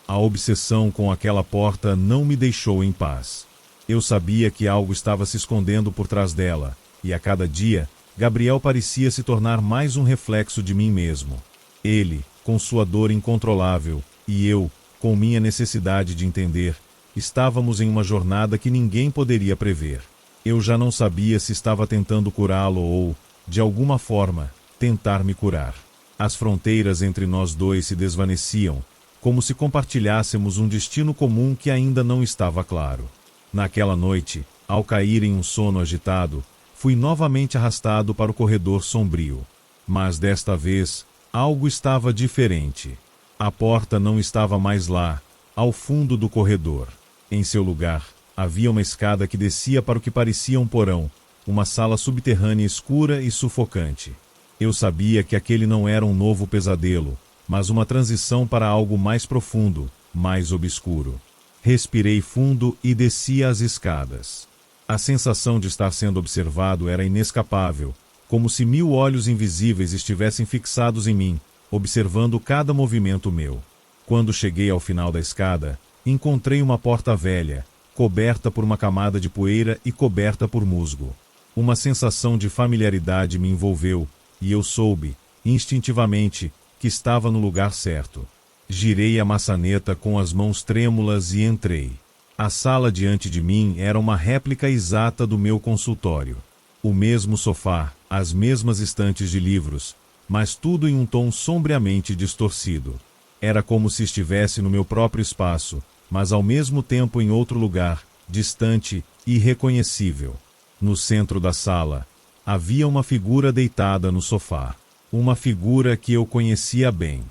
A obsessão com aquela porta não me deixou em paz. Eu sabia que algo estava se escondendo por trás dela, e a cada dia, Gabriel parecia se tornar mais um reflexo de mim mesmo. Ele, com sua dor incontrolável, e eu, com minha necessidade de entender, estávamos em uma jornada que ninguém poderia prever. Eu já não sabia se estava tentando curá-lo ou, de alguma forma, tentar me curar. As fronteiras entre nós dois se desvaneciam, como se compartilhássemos um destino comum que ainda não estava claro. Naquela noite, ao cair em um sono agitado, fui novamente arrastado para o corredor sombrio. Mas desta vez, algo estava diferente. A porta não estava mais lá, ao fundo do corredor. Em seu lugar, havia uma escada que descia para o que parecia um porão, uma sala subterrânea escura e sufocante. Eu sabia que aquele não era um novo pesadelo, mas uma transição para algo mais profundo, mais obscuro. Respirei fundo e desci as escadas. A sensação de estar sendo observado era inescapável, como se 1000 olhos invisíveis estivessem fixados em mim, observando cada movimento meu. Quando cheguei ao final da escada, encontrei uma porta velha, coberta por uma camada de poeira e coberta por musgo. Uma sensação de familiaridade me envolveu, e eu soube, instintivamente, que estava no lugar certo. Girei a maçaneta com as mãos trêmulas e entrei. A sala diante de mim era uma réplica exata do meu consultório. O mesmo sofá, as mesmas estantes de livros, mas tudo em um tom sombriamente distorcido. Era como se estivesse no meu próprio espaço, mas ao mesmo tempo em outro lugar, distante e irreconhecível. No centro da sala, havia uma figura deitada no sofá. Uma figura que eu conhecia bem.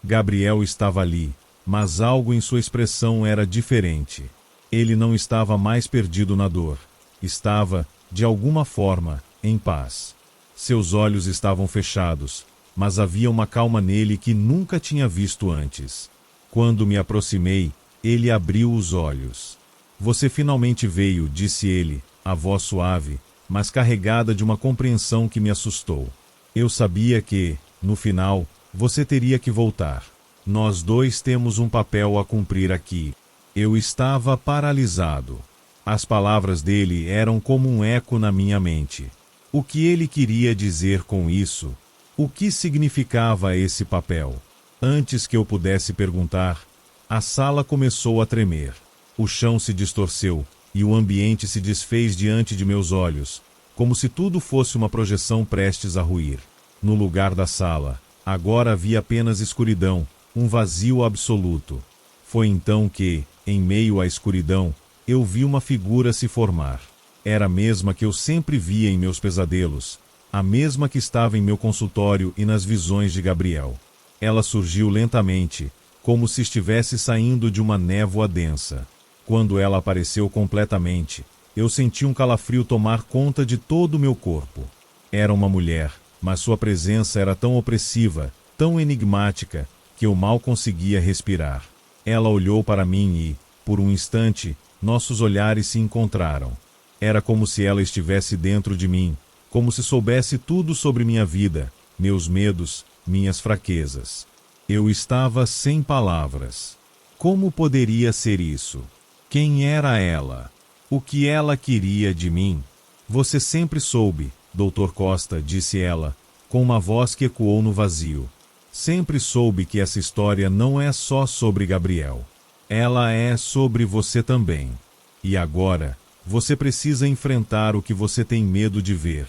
Gabriel estava ali, mas algo em sua expressão era diferente. Ele não estava mais perdido na dor. Estava, de alguma forma, em paz. Seus olhos estavam fechados, mas havia uma calma nele que nunca tinha visto antes. Quando me aproximei, ele abriu os olhos. "Você finalmente veio", disse ele, a voz suave, mas carregada de uma compreensão que me assustou. "Eu sabia que, no final, você teria que voltar. Nós dois temos um papel a cumprir aqui." Eu estava paralisado. As palavras dele eram como um eco na minha mente. O que ele queria dizer com isso? O que significava esse papel? Antes que eu pudesse perguntar, a sala começou a tremer. O chão se distorceu, e o ambiente se desfez diante de meus olhos, como se tudo fosse uma projeção prestes a ruir. No lugar da sala, agora havia apenas escuridão, um vazio absoluto. Foi então que, em meio à escuridão, eu vi uma figura se formar. Era a mesma que eu sempre via em meus pesadelos, a mesma que estava em meu consultório e nas visões de Gabriel. Ela surgiu lentamente, como se estivesse saindo de uma névoa densa. Quando ela apareceu completamente, eu senti um calafrio tomar conta de todo o meu corpo. Era uma mulher, mas sua presença era tão opressiva, tão enigmática, que eu mal conseguia respirar. Ela olhou para mim e, por um instante, nossos olhares se encontraram. Era como se ela estivesse dentro de mim, como se soubesse tudo sobre minha vida, meus medos, minhas fraquezas. Eu estava sem palavras. Como poderia ser isso? Quem era ela? O que ela queria de mim? "Você sempre soube, Dr. Costa", disse ela, com uma voz que ecoou no vazio. "Sempre soube que essa história não é só sobre Gabriel. Ela é sobre você também. E agora, você precisa enfrentar o que você tem medo de ver.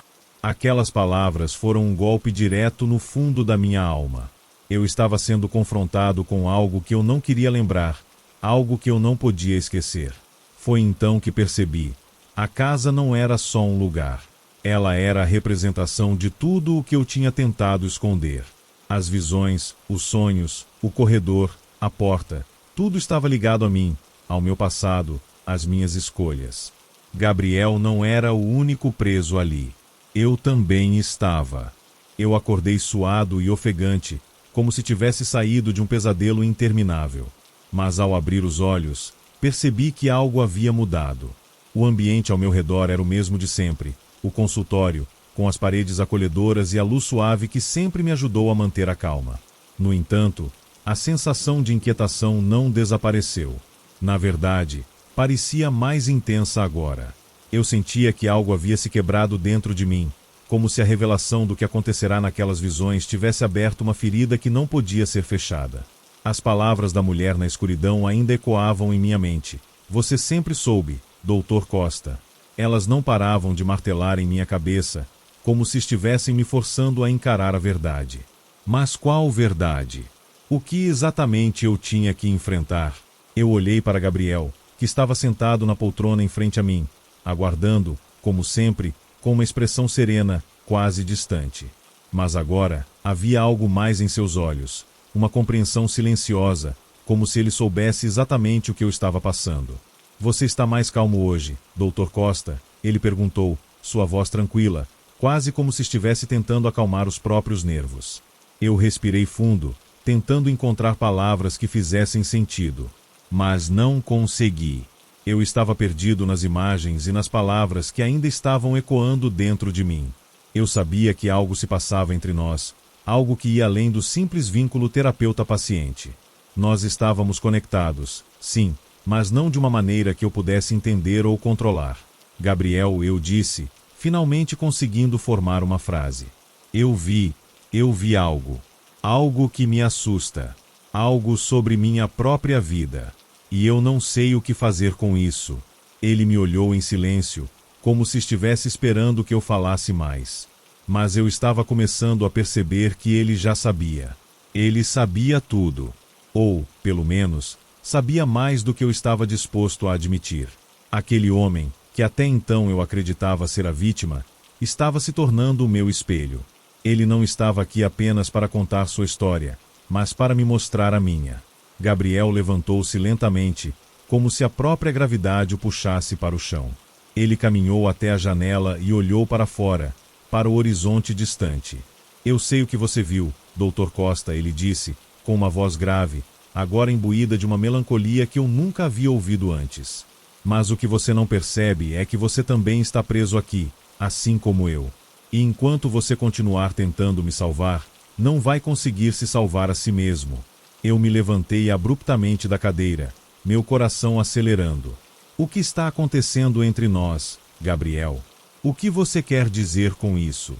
Aquelas palavras foram um golpe direto no fundo da minha alma. Eu estava sendo confrontado com algo que eu não queria lembrar, algo que eu não podia esquecer. Foi então que percebi: a casa não era só um lugar. Ela era a representação de tudo o que eu tinha tentado esconder. As visões, os sonhos, o corredor, a porta, tudo estava ligado a mim, ao meu passado, às minhas escolhas. Gabriel não era o único preso ali. Eu também estava. Eu acordei suado e ofegante, como se tivesse saído de um pesadelo interminável. Mas ao abrir os olhos, percebi que algo havia mudado. O ambiente ao meu redor era o mesmo de sempre. O consultório, com as paredes acolhedoras e a luz suave que sempre me ajudou a manter a calma. No entanto, a sensação de inquietação não desapareceu. Na verdade, parecia mais intensa agora. Eu sentia que algo havia se quebrado dentro de mim, como se a revelação do que acontecerá naquelas visões tivesse aberto uma ferida que não podia ser fechada. As palavras da mulher na escuridão ainda ecoavam em minha mente. Você sempre soube, Dr. Costa. Elas não paravam de martelar em minha cabeça, como se estivessem me forçando a encarar a verdade. Mas qual verdade? O que exatamente eu tinha que enfrentar? Eu olhei para Gabriel, que estava sentado na poltrona em frente a mim, aguardando, como sempre, com uma expressão serena, quase distante. Mas agora, havia algo mais em seus olhos, uma compreensão silenciosa, como se ele soubesse exatamente o que eu estava passando. Você está mais calmo hoje, Dr. Costa? Ele perguntou, sua voz tranquila, quase como se estivesse tentando acalmar os próprios nervos. Eu respirei fundo, tentando encontrar palavras que fizessem sentido. Mas não consegui. Eu estava perdido nas imagens e nas palavras que ainda estavam ecoando dentro de mim. Eu sabia que algo se passava entre nós, algo que ia além do simples vínculo terapeuta-paciente. Nós estávamos conectados, sim, mas não de uma maneira que eu pudesse entender ou controlar. Gabriel, eu disse, finalmente conseguindo formar uma frase. Eu vi algo. Algo que me assusta. Algo sobre minha própria vida. E eu não sei o que fazer com isso. Ele me olhou em silêncio, como se estivesse esperando que eu falasse mais. Mas eu estava começando a perceber que ele já sabia. Ele sabia tudo. Ou, pelo menos, sabia mais do que eu estava disposto a admitir. Aquele homem, que até então eu acreditava ser a vítima, estava se tornando o meu espelho. Ele não estava aqui apenas para contar sua história, mas para me mostrar a minha. Gabriel levantou-se lentamente, como se a própria gravidade o puxasse para o chão. Ele caminhou até a janela e olhou para fora, para o horizonte distante. Eu sei o que você viu, Dr. Costa, ele disse, com uma voz grave, agora imbuída de uma melancolia que eu nunca havia ouvido antes. Mas o que você não percebe é que você também está preso aqui, assim como eu. E enquanto você continuar tentando me salvar, não vai conseguir se salvar a si mesmo. Eu me levantei abruptamente da cadeira, meu coração acelerando. O que está acontecendo entre nós, Gabriel? O que você quer dizer com isso?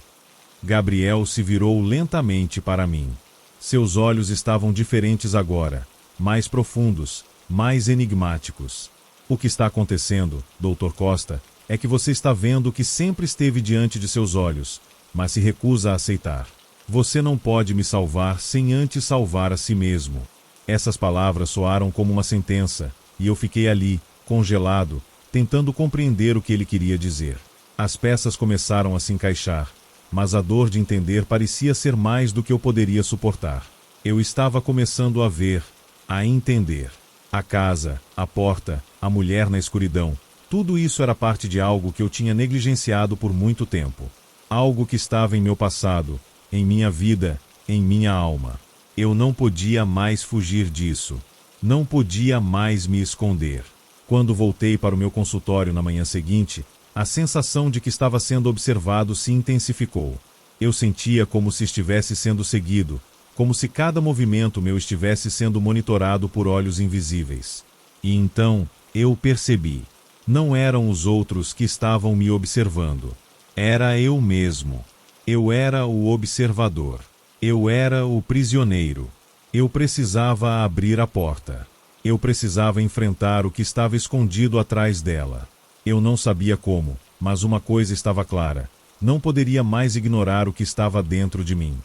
Gabriel se virou lentamente para mim. Seus olhos estavam diferentes agora, mais profundos, mais enigmáticos. O que está acontecendo, Dr. Costa, é que você está vendo o que sempre esteve diante de seus olhos, mas se recusa a aceitar. Você não pode me salvar sem antes salvar a si mesmo. Essas palavras soaram como uma sentença, e eu fiquei ali, congelado, tentando compreender o que ele queria dizer. As peças começaram a se encaixar, mas a dor de entender parecia ser mais do que eu poderia suportar. Eu estava começando a ver, a entender. A casa, a porta, a mulher na escuridão, tudo isso era parte de algo que eu tinha negligenciado por muito tempo. Algo que estava em meu passado, em minha vida, em minha alma. Eu não podia mais fugir disso. Não podia mais me esconder. Quando voltei para o meu consultório na manhã seguinte, a sensação de que estava sendo observado se intensificou. Eu sentia como se estivesse sendo seguido, como se cada movimento meu estivesse sendo monitorado por olhos invisíveis. E então, eu percebi. Não eram os outros que estavam me observando. Era eu mesmo. Eu era o observador. Eu era o prisioneiro. Eu precisava abrir a porta. Eu precisava enfrentar o que estava escondido atrás dela. Eu não sabia como, mas uma coisa estava clara. Não poderia mais ignorar o que estava dentro de mim.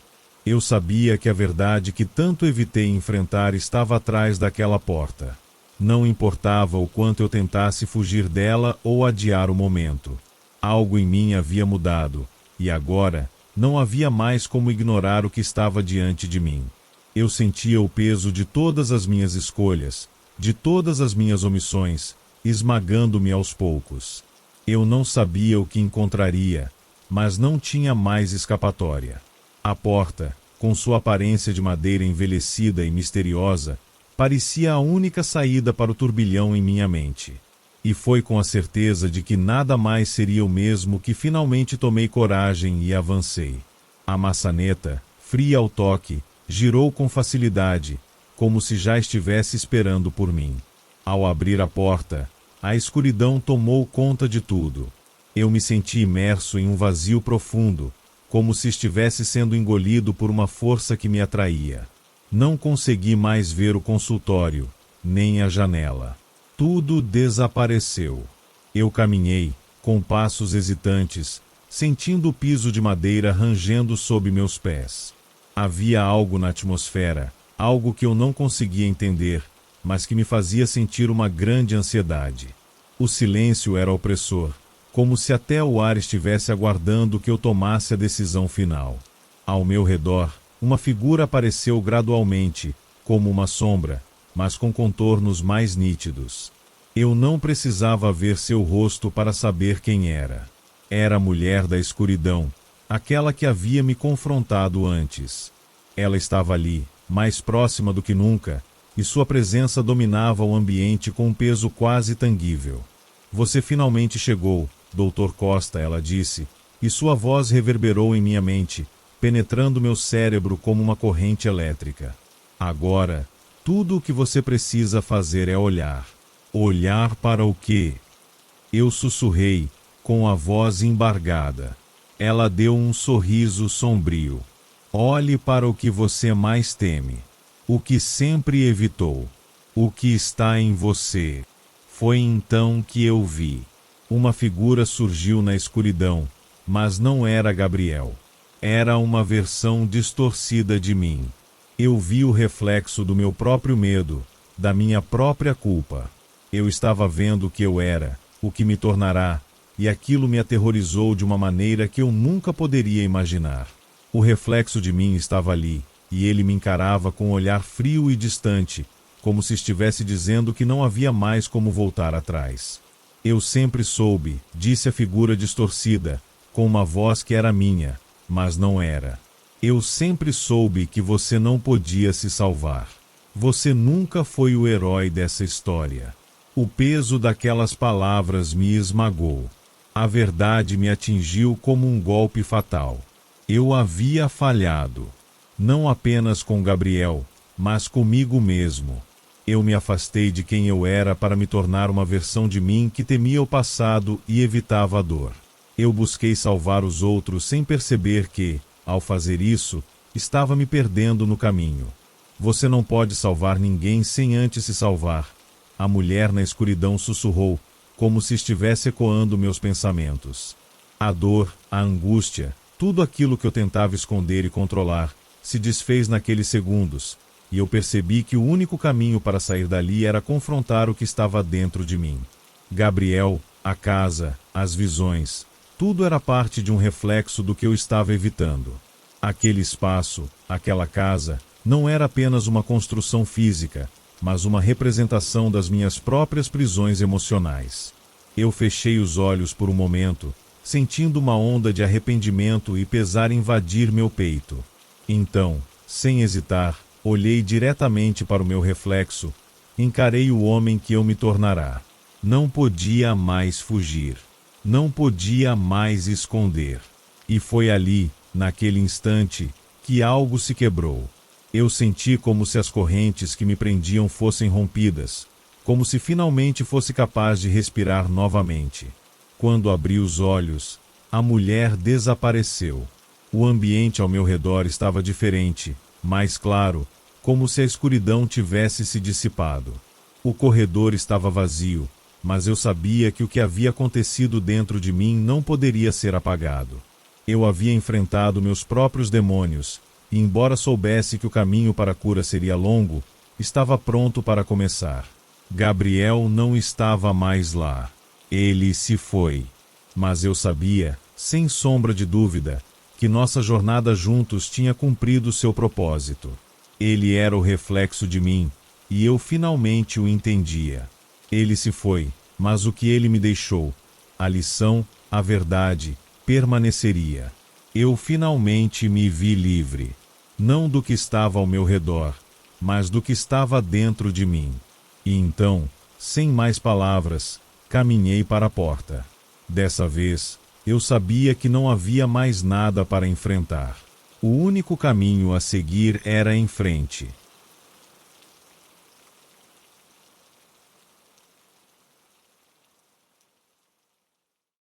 Eu sabia que a verdade que tanto evitei enfrentar estava atrás daquela porta. Não importava o quanto eu tentasse fugir dela ou adiar o momento. Algo em mim havia mudado, e agora não havia mais como ignorar o que estava diante de mim. Eu sentia o peso de todas as minhas escolhas, de todas as minhas omissões, esmagando-me aos poucos. Eu não sabia o que encontraria, mas não tinha mais escapatória. A porta, com sua aparência de madeira envelhecida e misteriosa, parecia a única saída para o turbilhão em minha mente. E foi com a certeza de que nada mais seria o mesmo que finalmente tomei coragem e avancei. A maçaneta, fria ao toque, girou com facilidade, como se já estivesse esperando por mim. Ao abrir a porta, a escuridão tomou conta de tudo. Eu me senti imerso em um vazio profundo, como se estivesse sendo engolido por uma força que me atraía. Não consegui mais ver o consultório, nem a janela. Tudo desapareceu. Eu caminhei, com passos hesitantes, sentindo o piso de madeira rangendo sob meus pés. Havia algo na atmosfera, algo que eu não conseguia entender, mas que me fazia sentir uma grande ansiedade. O silêncio era opressor, como se até o ar estivesse aguardando que eu tomasse a decisão final. Ao meu redor, uma figura apareceu gradualmente, como uma sombra, mas com contornos mais nítidos. Eu não precisava ver seu rosto para saber quem era. Era a mulher da escuridão, aquela que havia me confrontado antes. Ela estava ali, mais próxima do que nunca, e sua presença dominava o ambiente com um peso quase tangível. "Você finalmente chegou, Dr. Costa", ela disse, e sua voz reverberou em minha mente, penetrando meu cérebro como uma corrente elétrica. "Agora, tudo o que você precisa fazer é olhar." "Olhar para o quê?" Eu sussurrei, com a voz embargada. Ela deu um sorriso sombrio. "Olhe para o que você mais teme. O que sempre evitou. O que está em você." Foi então que eu vi. Uma figura surgiu na escuridão, mas não era Gabriel. Era uma versão distorcida de mim. Eu vi o reflexo do meu próprio medo, da minha própria culpa. Eu estava vendo o que eu era, o que me tornará, e aquilo me aterrorizou de uma maneira que eu nunca poderia imaginar. O reflexo de mim estava ali, e ele me encarava com um olhar frio e distante, como se estivesse dizendo que não havia mais como voltar atrás. "Eu sempre soube", disse a figura distorcida, com uma voz que era minha, mas não era. "Eu sempre soube que você não podia se salvar. Você nunca foi o herói dessa história." O peso daquelas palavras me esmagou. A verdade me atingiu como um golpe fatal. Eu havia falhado. Não apenas com Gabriel, mas comigo mesmo. Eu me afastei de quem eu era para me tornar uma versão de mim que temia o passado e evitava a dor. Eu busquei salvar os outros sem perceber que, ao fazer isso, estava me perdendo no caminho. "Você não pode salvar ninguém sem antes se salvar", a mulher na escuridão sussurrou, como se estivesse ecoando meus pensamentos. A dor, a angústia, tudo aquilo que eu tentava esconder e controlar, se desfez naqueles segundos, e eu percebi que o único caminho para sair dali era confrontar o que estava dentro de mim. Gabriel, a casa, as visões, tudo era parte de um reflexo do que eu estava evitando. Aquele espaço, aquela casa, não era apenas uma construção física, mas uma representação das minhas próprias prisões emocionais. Eu fechei os olhos por um momento, sentindo uma onda de arrependimento e pesar invadir meu peito. Então, sem hesitar, olhei diretamente para o meu reflexo, encarei o homem que eu me tornará. Não podia mais fugir. Não podia mais esconder. E foi ali, naquele instante, que algo se quebrou. Eu senti como se as correntes que me prendiam fossem rompidas, como se finalmente fosse capaz de respirar novamente. Quando abri os olhos, a mulher desapareceu. O ambiente ao meu redor estava diferente, mais claro, como se a escuridão tivesse se dissipado. O corredor estava vazio, mas eu sabia que o que havia acontecido dentro de mim não poderia ser apagado. Eu havia enfrentado meus próprios demônios, e embora soubesse que o caminho para a cura seria longo, estava pronto para começar. Gabriel não estava mais lá. Ele se foi. Mas eu sabia, sem sombra de dúvida, que nossa jornada juntos tinha cumprido seu propósito. Ele era o reflexo de mim, e eu finalmente o entendia. Ele se foi, mas o que ele me deixou, a lição, a verdade, permaneceria. Eu finalmente me vi livre, não do que estava ao meu redor, mas do que estava dentro de mim. E então, sem mais palavras, caminhei para a porta. Dessa vez, eu sabia que não havia mais nada para enfrentar. O único caminho a seguir era em frente.